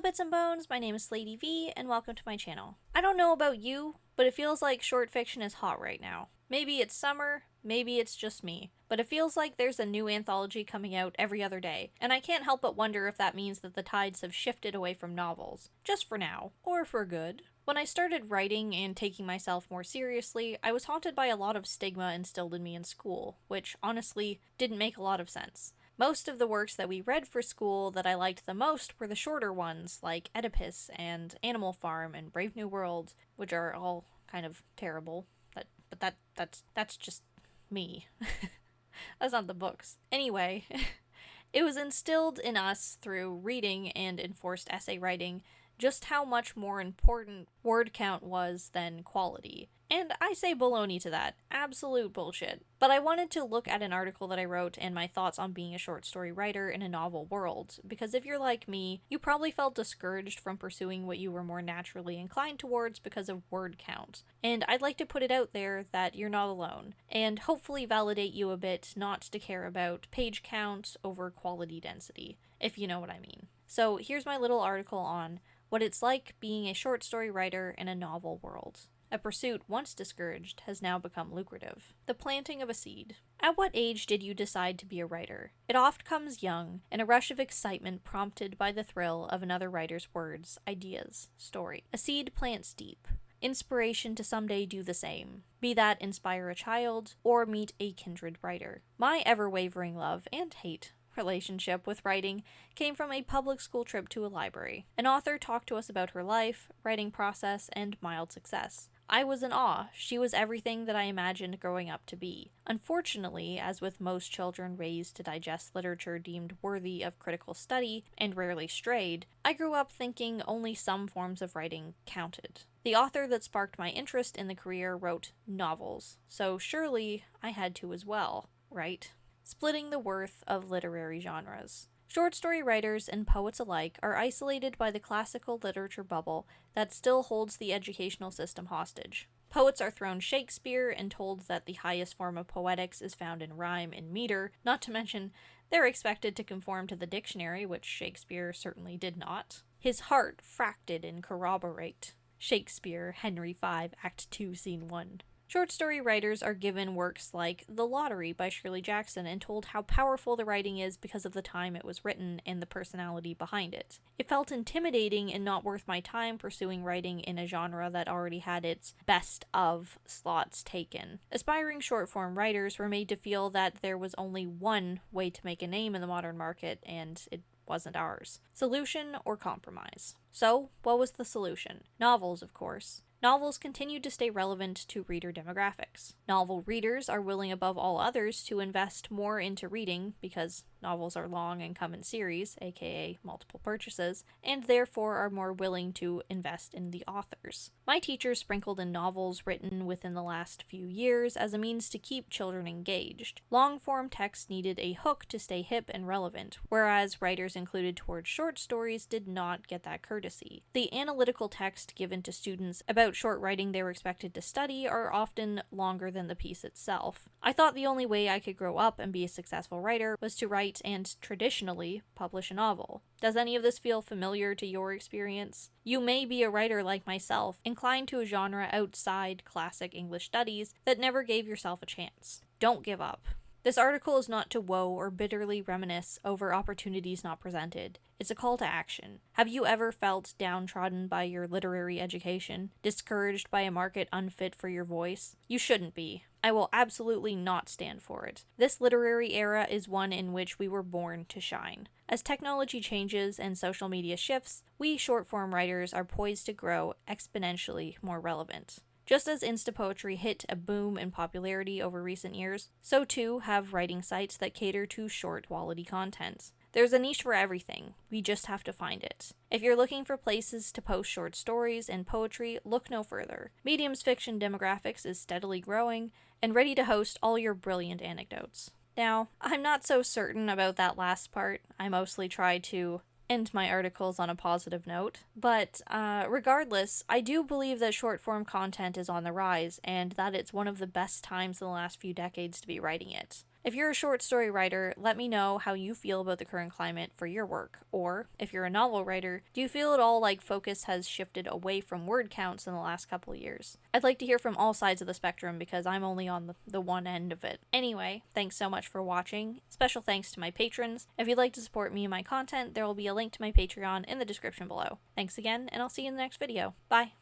Bits and Bones, my name is Lady V, and welcome to my channel. I don't know about you, but it feels like short fiction is hot right now. Maybe it's summer, maybe it's just me, but it feels like there's a new anthology coming out every other day, and I can't help but wonder if that means that the tides have shifted away from novels, just for now, or for good. When I started writing and taking myself more seriously, I was haunted by a lot of stigma instilled in me in school, which honestly didn't make a lot of sense. Most of the works that we read for school that I liked the most were the shorter ones, like Oedipus and Animal Farm and Brave New World, which are all kind of terrible. That's just me. That's not the books. Anyway, it was instilled in us through reading and enforced essay writing just how much more important word count was than quality. And I say baloney to that. Absolute bullshit. But I wanted to look at an article that I wrote and my thoughts on being a short story writer in a novel world, because if you're like me, you probably felt discouraged from pursuing what you were more naturally inclined towards because of word count. And I'd like to put it out there that you're not alone, and hopefully validate you a bit not to care about page count over quality density, if you know what I mean. So here's my little article on what it's like being a short story writer in a novel world. A pursuit once discouraged has now become lucrative. The planting of a seed. At what age did you decide to be a writer? It oft comes young, in a rush of excitement prompted by the thrill of another writer's words, ideas, story. A seed plants deep. Inspiration to someday do the same, be that inspire a child or meet a kindred writer. My ever-wavering love and hate relationship with writing came from a public school trip to a library. An author talked to us about her life, writing process, and mild success. I was in awe. She was everything that I imagined growing up to be. Unfortunately, as with most children raised to digest literature deemed worthy of critical study and rarely strayed, I grew up thinking only some forms of writing counted. The author that sparked my interest in the career wrote novels, so surely I had to as well, right? Splitting the worth of literary genres. Short story writers and poets alike are isolated by the classical literature bubble that still holds the educational system hostage. Poets are thrown Shakespeare and told that the highest form of poetics is found in rhyme and meter, not to mention they're expected to conform to the dictionary, which Shakespeare certainly did not. His heart fracted and corroborate. Shakespeare, Henry V, Act 2, Scene 1. Short story writers are given works like The Lottery by Shirley Jackson and told how powerful the writing is because of the time it was written and the personality behind it. It felt intimidating and not worth my time pursuing writing in a genre that already had its best of slots taken. Aspiring short form writers were made to feel that there was only one way to make a name in the modern market, and it wasn't ours. Solution or compromise? So, what was the solution? Novels, of course. Novels continued to stay relevant to reader demographics. Novel readers are willing above all others to invest more into reading because novels are long and come in series, aka multiple purchases, and therefore are more willing to invest in the authors. My teachers sprinkled in novels written within the last few years as a means to keep children engaged. Long-form text needed a hook to stay hip and relevant, whereas writers included towards short stories did not get that courtesy. The analytical text given to students about short writing they were expected to study are often longer than the piece itself. I thought the only way I could grow up and be a successful writer was to write and traditionally publish a novel. Does any of this feel familiar to your experience? You may be a writer like myself, inclined to a genre outside classic English studies that never gave yourself a chance. Don't give up. This article is not to woe or bitterly reminisce over opportunities not presented. It's a call to action. Have you ever felt downtrodden by your literary education, discouraged by a market unfit for your voice? You shouldn't be. I will absolutely not stand for it. This literary era is one in which we were born to shine. As technology changes and social media shifts, we short-form writers are poised to grow exponentially more relevant. Just as Insta poetry hit a boom in popularity over recent years, so too have writing sites that cater to short quality content. There's a niche for everything, we just have to find it. If you're looking for places to post short stories and poetry, look no further. Medium's fiction demographics is steadily growing and ready to host all your brilliant anecdotes. Now, I'm not so certain about that last part. I mostly try to end my articles on a positive note, but regardless, I do believe that short-form content is on the rise, and that it's one of the best times in the last few decades to be writing it. If you're a short story writer, let me know how you feel about the current climate for your work. Or, if you're a novel writer, do you feel at all like focus has shifted away from word counts in the last couple years? I'd like to hear from all sides of the spectrum because I'm only on the one end of it. Anyway, thanks so much for watching. Special thanks to my patrons. If you'd like to support me and my content, there will be a link to my Patreon in the description below. Thanks again, and I'll see you in the next video. Bye!